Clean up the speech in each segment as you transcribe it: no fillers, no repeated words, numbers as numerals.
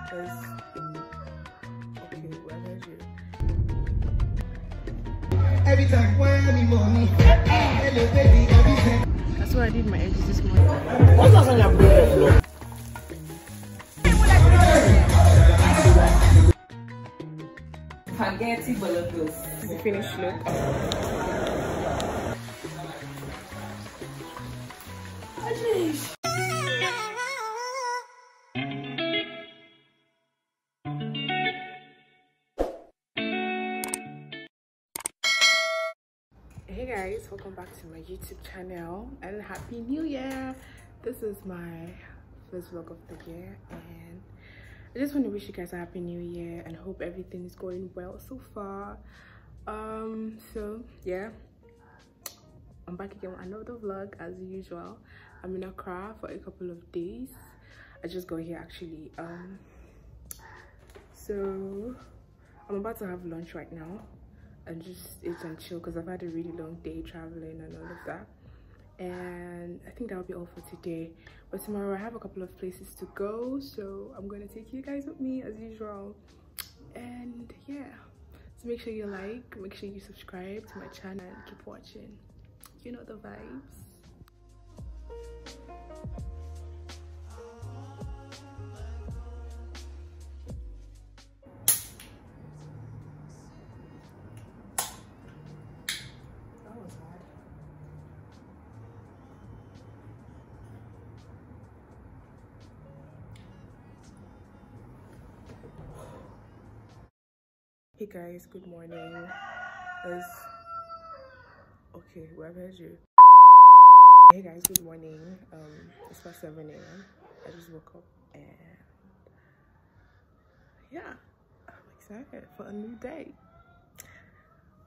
Cause okay, well, I heard you. Every time when money, hello baby, every time. That's why I did my edges this morning. What's that on your floor? Spaghetti bolognese. The finished look. Hey guys, welcome back to my YouTube channel and happy new year. This is my first vlog of the year and I just want to wish you guys a happy new year and hope everything is going well so far. So yeah, I'm back again with another vlog as usual. I'm in Accra for a couple of days. I just got here actually. So I'm about to have lunch right now and just eat and chill because I've had a really long day traveling and all of that. And I think that'll be all for today, but tomorrow I have a couple of places to go, so I'm going to take you guys with me as usual. And yeah, so make sure you like, make sure you subscribe to my channel and keep watching. You know the vibes. Hey guys, good morning. Okay, well, I've heard you. Hey guys, good morning. It's past 7 a.m. I just woke up and yeah, I'm excited for a new day.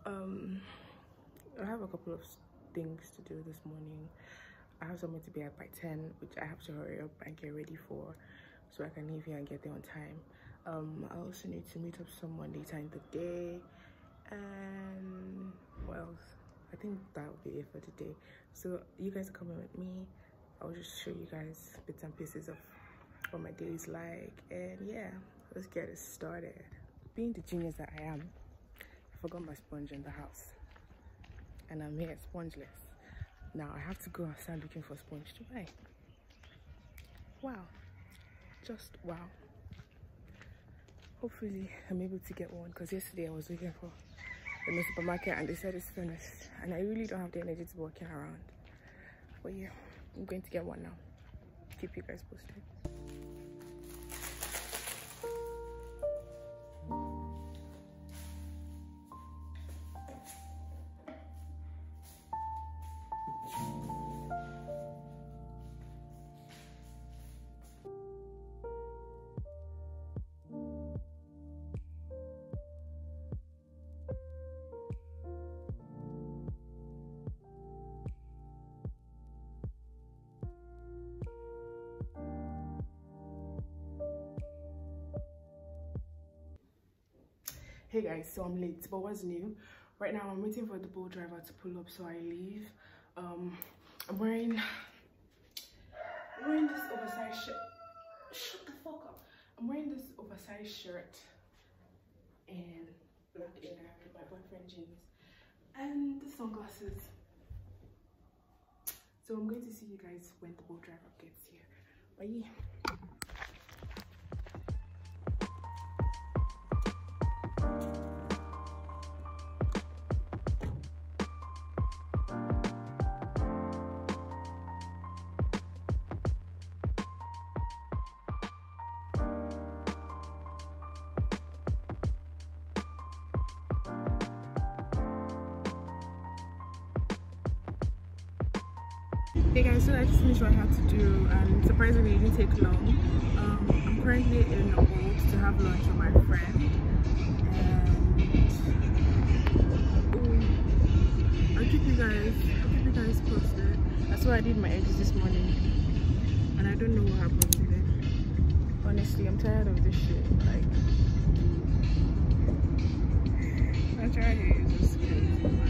I have a couple of things to do this morning. I have something to be at by 10, which I have to hurry up and get ready for so I can leave here and get there on time. I also need to meet up someone later in the day, and what else? I think that will be it for today. So you guys are coming with me. I'll just show you guys bits and pieces of what my day is like, and yeah, let's get it started. Being the genius that I am, I forgot my sponge in the house and I'm here spongeless. Now I have to go and start looking for sponge to buy. Wow, just wow. Hopefully I'm able to get one because yesterday I was looking for in the supermarket and they said it's finished and I really don't have the energy to be walking around. But yeah, I'm going to get one now. Keep you guys posted. Hey guys, so I'm late, but what's new? Right now I'm waiting for the boat driver to pull up so I leave. I'm wearing this oversized shirt. Shut the fuck up. I'm wearing this oversized shirt and black inner with my boyfriend jeans and the sunglasses. So I'm going to see you guys when the boat driver gets here. Bye. Hey guys, so I just finished what I had to do and surprisingly it didn't take long. I'm currently in a boat to have lunch with my friend and I'll keep you guys posted. That's why I did my edges this morning and I don't know what happened today. Honestly, I'm tired of this shit. Like, I try here, it's just crazy.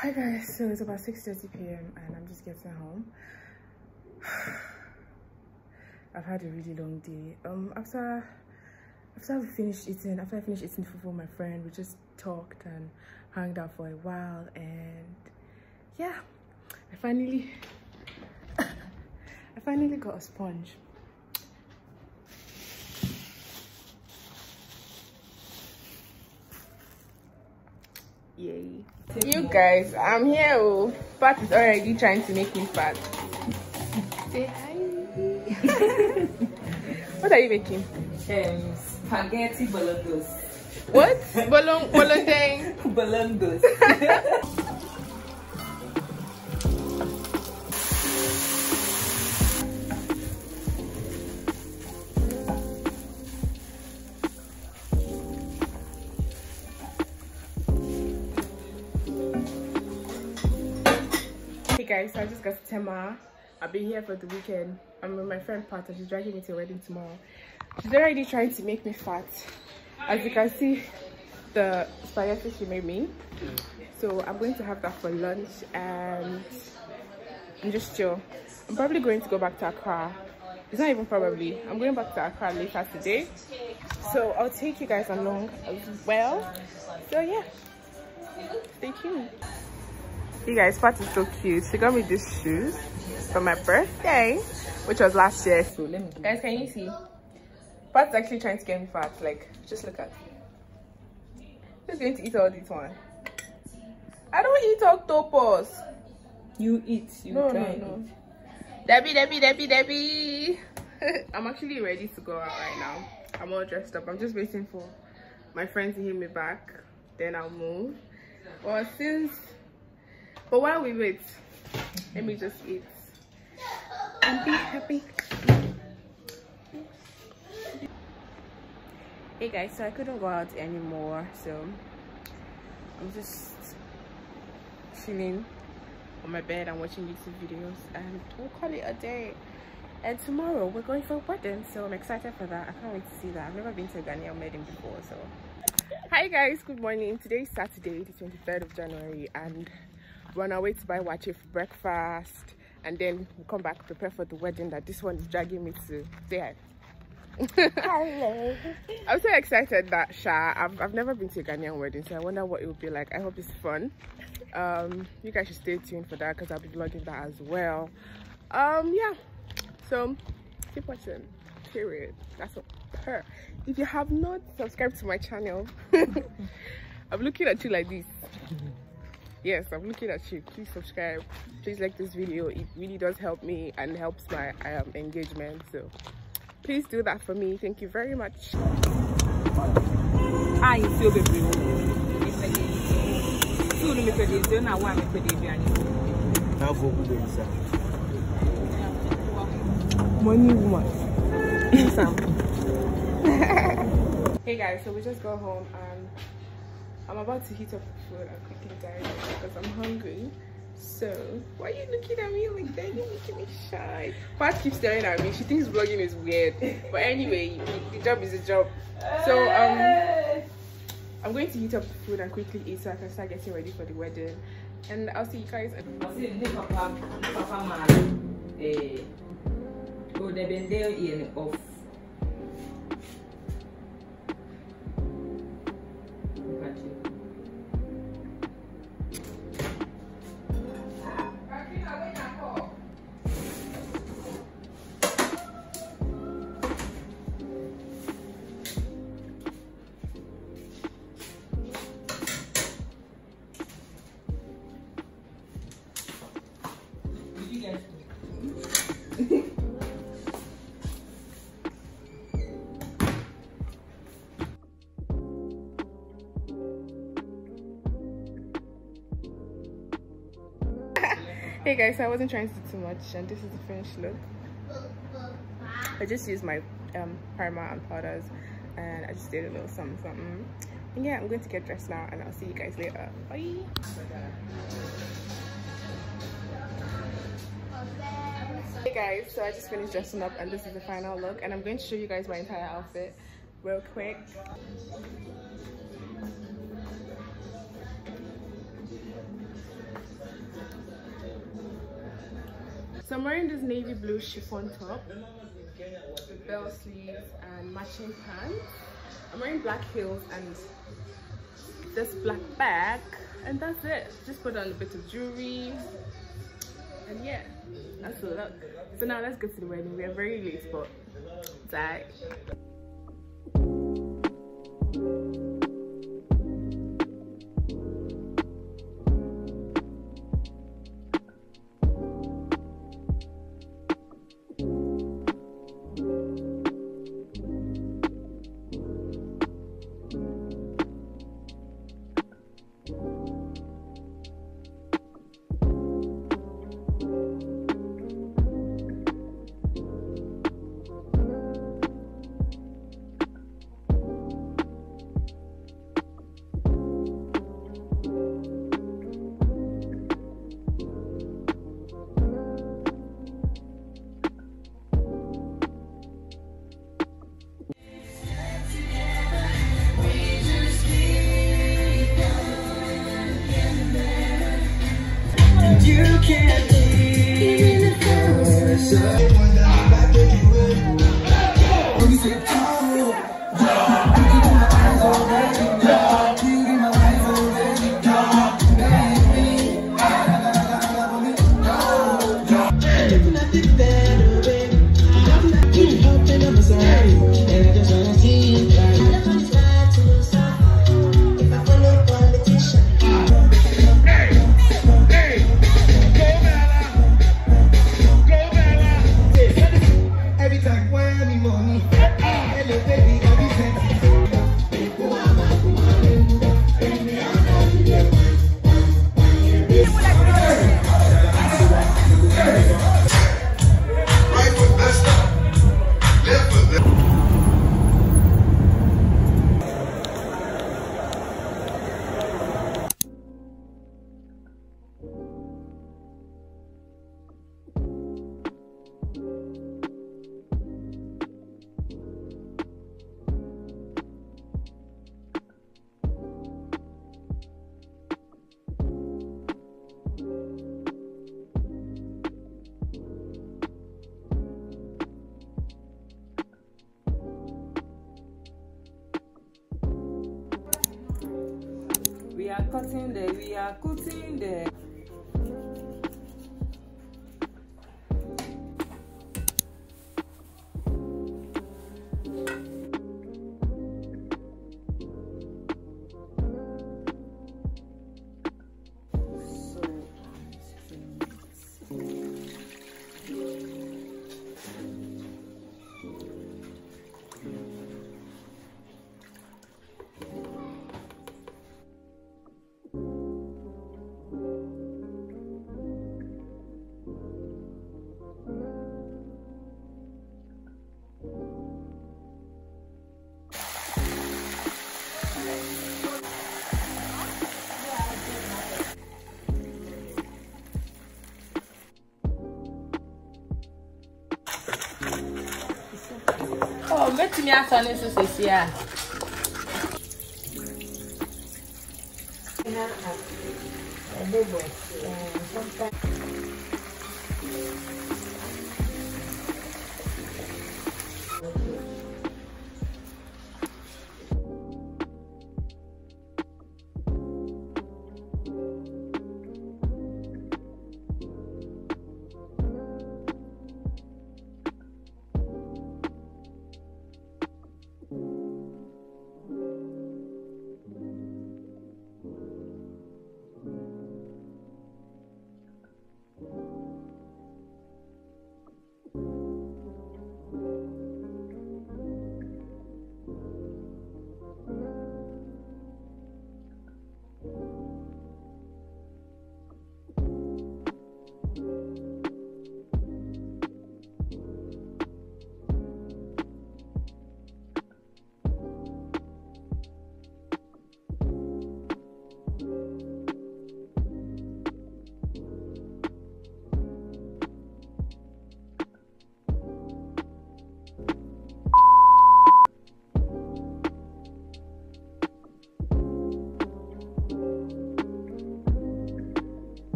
Hi guys, so it's about 6:30 p.m. and I'm just getting home. I've had a really long day. After I finished eating food with my friend, we just talked and hung out for a while, and yeah, I finally got a sponge. Yay. You guys, I'm here. Oh, Pat is already trying to make me fat. Say hi. What are you making? Spaghetti bologna. What? Bologna. Bologna. Hey guys, so I just got to Tema. I'll be here for the weekend. I'm with my friend Pat and she's dragging me to a wedding tomorrow. She's already trying to make me fat. As you can see, the spaghetti she made me. So I'm going to have that for lunch and just chill. I'm probably going to go back to Accra. It's not even probably. I'm going back to Accra later today. So I'll take you guys along as well. So yeah, stay tuned. You guys, Pat is so cute. She got me these shoes for my birthday, which was last year. So guys, can you see? Pat's actually trying to get me fat. Like, just look at. Who's going to eat all this one? I don't eat octopus. You eat. You No. Debbie. I'm actually ready to go out right now. I'm all dressed up. I'm just waiting for my friend to hit me back. Then I'll move. But while we wait, let me just eat and be happy. Hey guys, so I couldn't go out anymore, so I'm just chilling on my bed and watching YouTube videos, and we'll call it a day. And tomorrow we're going for a wedding, so I'm excited for that. I can't wait to see that. I've never been to a Ghanaian wedding before. So hi guys, good morning. Today is Saturday, the 23rd of January, and we're on our way to buy wache for breakfast, and then we'll come back, prepare for the wedding that this one is dragging me to. Say hi. Hello. I'm so excited that I've never been to a Ghanaian wedding, so I wonder what it will be like. I hope it's fun. You guys should stay tuned for that because I'll be vlogging that as well. Yeah, so keep watching, period. That's all. If you have not subscribed to my channel, I'm looking at you like this. Yes, I'm looking at you. Please subscribe, please like this video. It really does help me and helps my engagement, so please do that for me. Thank you very much. I feel baby. Money woman. Hey guys, so we just got home and I'm about to heat up the food and quickly dive because I'm hungry. So why are you looking at me like that? You're making me shy. Pat keeps staring at me. She thinks vlogging is weird, but anyway, the job is a job. So I'm going to heat up the food and quickly eat so I can start getting ready for the wedding, and I'll see you guys. Hey guys, so I wasn't trying to do too much, and this is the finished look. I just used my primer and powders, and I just did a little something. And yeah, I'm going to get dressed now, and I'll see you guys later. Bye. Hey guys, so I just finished dressing up, and this is the final look, and I'm going to show you guys my entire outfit real quick. So I'm wearing this navy blue chiffon top, bell sleeves and matching pants. I'm wearing black heels and this black bag, and that's it. Just put on a bit of jewelry, and yeah, that's the look. So now let's go to the wedding. We are very late, but it's alright. We are cutting the Oh, bet me I saw this is here. Sometimes